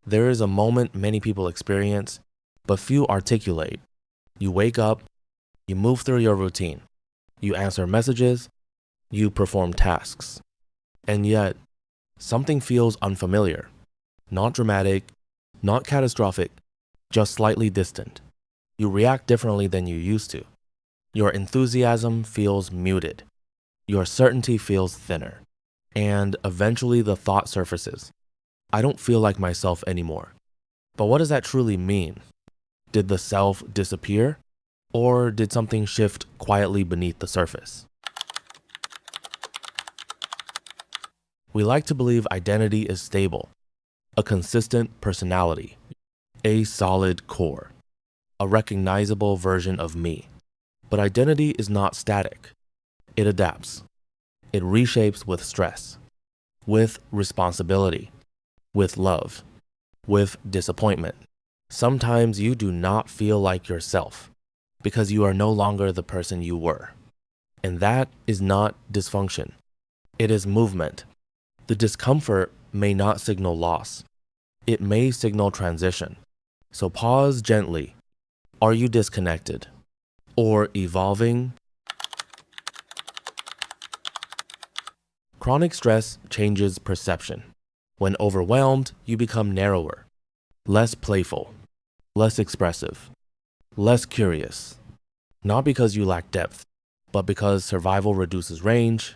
There is a moment many people experience, but few articulate. You wake up, you move through your routine, you answer messages, you perform tasks, and yet something feels unfamiliar. Not dramatic, not catastrophic, just slightly distant. You react differently than you used to. Your enthusiasm feels muted. Your certainty feels thinner. And eventually the thought surfaces. I don't feel like myself anymore. But what does that truly mean? Did the self disappear? Or did something shift quietly beneath the surface? We like to believe identity is stable, a consistent personality, a solid core, a recognizable version of me. But identity is not static. It adapts. It reshapes with stress, with responsibility, with love, with disappointment. Sometimes you do not feel like yourself because you are no longer the person you were. And that is not dysfunction. It is movement. The discomfort may not signal loss. It may signal transition. So pause gently. Are you disconnected or evolving? Chronic stress changes perception. When overwhelmed, you become narrower, less playful, less expressive, less curious. Not because you lack depth, but because survival reduces range.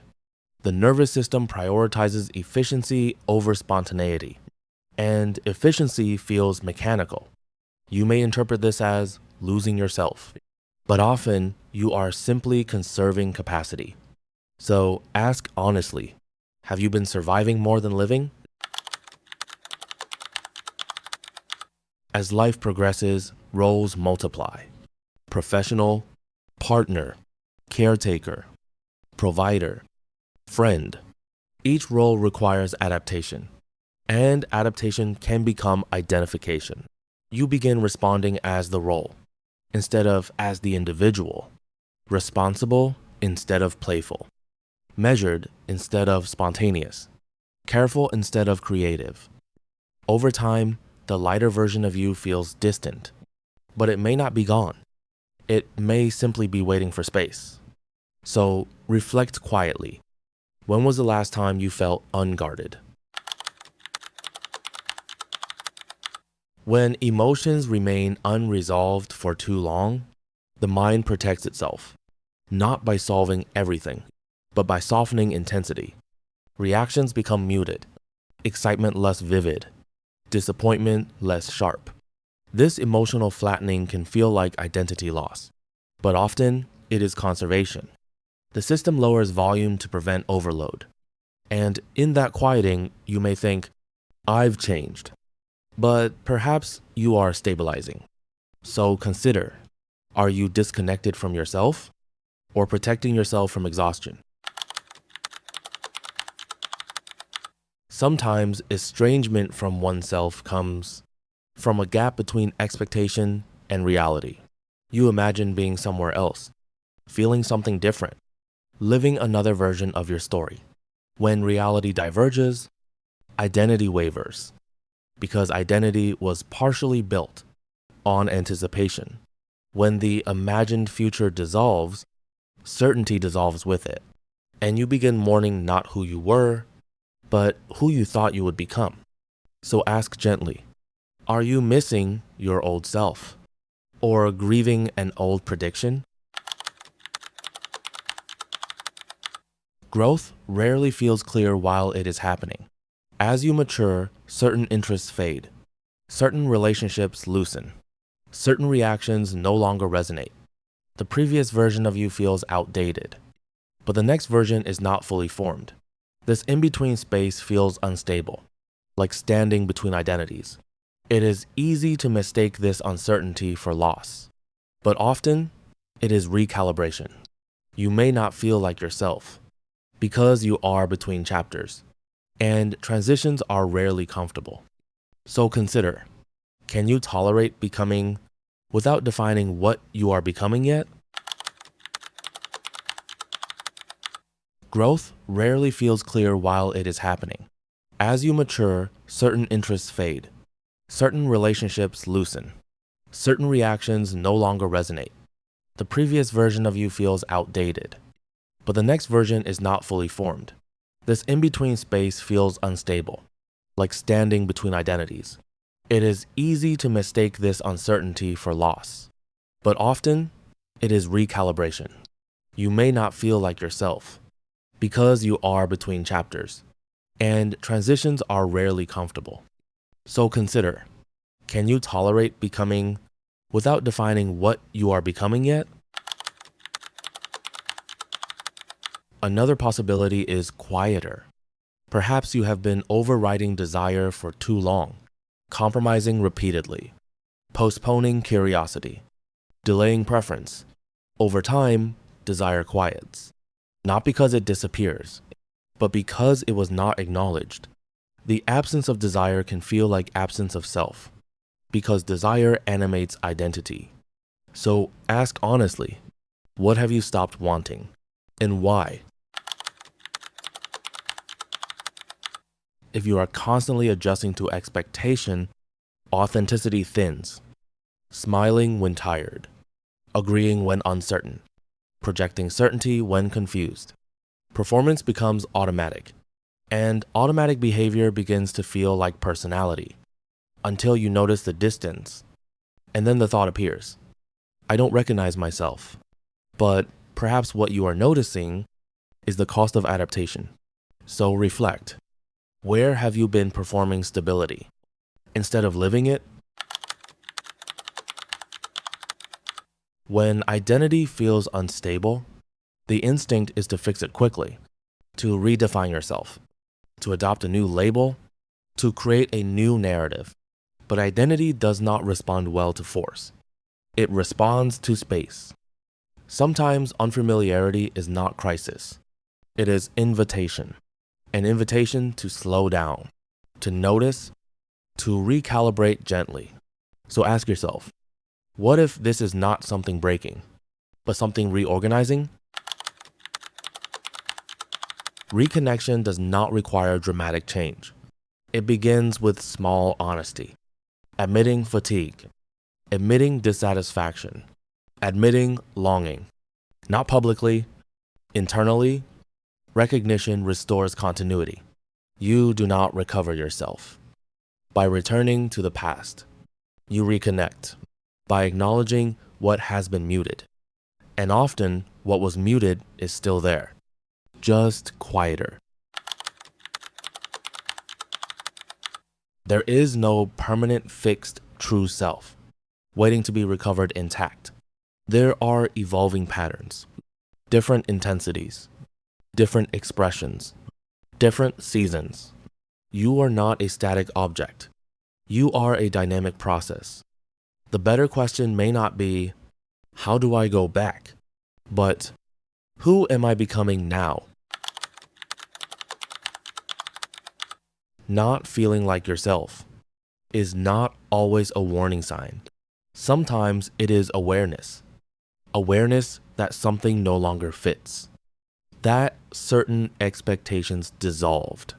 The nervous system prioritizes efficiency over spontaneity, and efficiency feels mechanical. You may interpret this as losing yourself, but often you are simply conserving capacity. So ask honestly, have you been surviving more than living? As life progresses, roles multiply. Professional, partner, caretaker, provider, friend. Each role requires adaptation, and adaptation can become identification. You begin responding as the role, instead of as the individual, responsible instead of playful, measured instead of spontaneous, careful instead of creative. Over time, the lighter version of you feels distant, but it may not be gone. It may simply be waiting for space. So reflect quietly. When was the last time you felt unguarded? When emotions remain unresolved for too long, the mind protects itself, not by solving everything, but by softening intensity. Reactions become muted, excitement less vivid, disappointment less sharp. This emotional flattening can feel like identity loss, but often it is conservation. The system lowers volume to prevent overload. And in that quieting, you may think, I've changed. But perhaps you are stabilizing. So consider, are you disconnected from yourself or protecting yourself from exhaustion? Sometimes estrangement from oneself comes from a gap between expectation and reality. You imagine being somewhere else, feeling something different, living another version of your story. When reality diverges, identity wavers, because identity was partially built on anticipation. When the imagined future dissolves, certainty dissolves with it, and you begin mourning not who you were, but who you thought you would become. So ask gently, are you missing your old self or grieving an old prediction? Growth rarely feels clear while it is happening. As you mature, certain interests fade, certain relationships loosen, certain reactions no longer resonate. The previous version of you feels outdated, but the next version is not fully formed. This in-between space feels unstable, like standing between identities. It is easy to mistake this uncertainty for loss, but often it is recalibration. You may not feel like yourself because you are between chapters, and transitions are rarely comfortable. So consider, can you tolerate becoming without defining what you are becoming yet? Growth rarely feels clear while it is happening. As you mature, certain interests fade, Certain relationships loosen. Certain reactions no longer resonate. The previous version of you feels outdated, but the next version is not fully formed. This in-between space feels unstable, like standing between identities. It is easy to mistake this uncertainty for loss, but often it is recalibration. You may not feel like yourself because you are between chapters, and transitions are rarely comfortable. So consider, can you tolerate becoming without defining what you are becoming yet? Another possibility is quieter. Perhaps you have been overriding desire for too long, compromising repeatedly, postponing curiosity, delaying preference. Over time, desire quiets, not because it disappears, but because it was not acknowledged. The absence of desire can feel like absence of self, because desire animates identity. So ask honestly, what have you stopped wanting, and why? If you are constantly adjusting to expectation, authenticity thins. Smiling when tired, agreeing when uncertain, projecting certainty when confused. Performance becomes automatic, and automatic behavior begins to feel like personality until you notice the distance, and then the thought appears. I don't recognize myself, but perhaps what you are noticing is the cost of adaptation. So reflect. Where have you been performing stability instead of living it? When identity feels unstable, the instinct is to fix it quickly, to redefine yourself, to adopt a new label, to create a new narrative. But identity does not respond well to force. It responds to space. Sometimes unfamiliarity is not crisis. It is invitation. An invitation to slow down, to notice, to recalibrate gently. So ask yourself, what if this is not something breaking, but something reorganizing? Reconnection does not require dramatic change. It begins with small honesty, admitting fatigue, admitting dissatisfaction, admitting longing. Not publicly, internally. Recognition restores continuity. You do not recover yourself. By returning to the past, you reconnect by acknowledging what has been muted. And often, what was muted is still there, just quieter. There is no permanent fixed true self, waiting to be recovered intact. There are evolving patterns, different intensities, different expressions, different seasons. You are not a static object. You are a dynamic process. The better question may not be, how do I go back? But, who am I becoming now? Not feeling like yourself is not always a warning sign. Sometimes it is awareness. Awareness that something no longer fits. That certain expectations dissolved.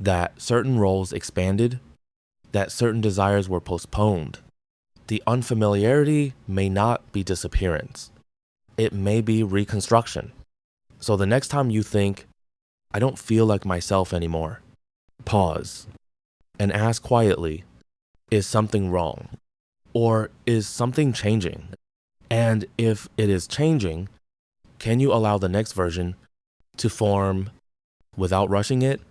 That certain roles expanded. That certain desires were postponed. The unfamiliarity may not be disappearance. It may be reconstruction. So the next time you think, I don't feel like myself anymore, pause and ask quietly, is something wrong? Or is something changing? And if it is changing, can you allow the next version to form without rushing it?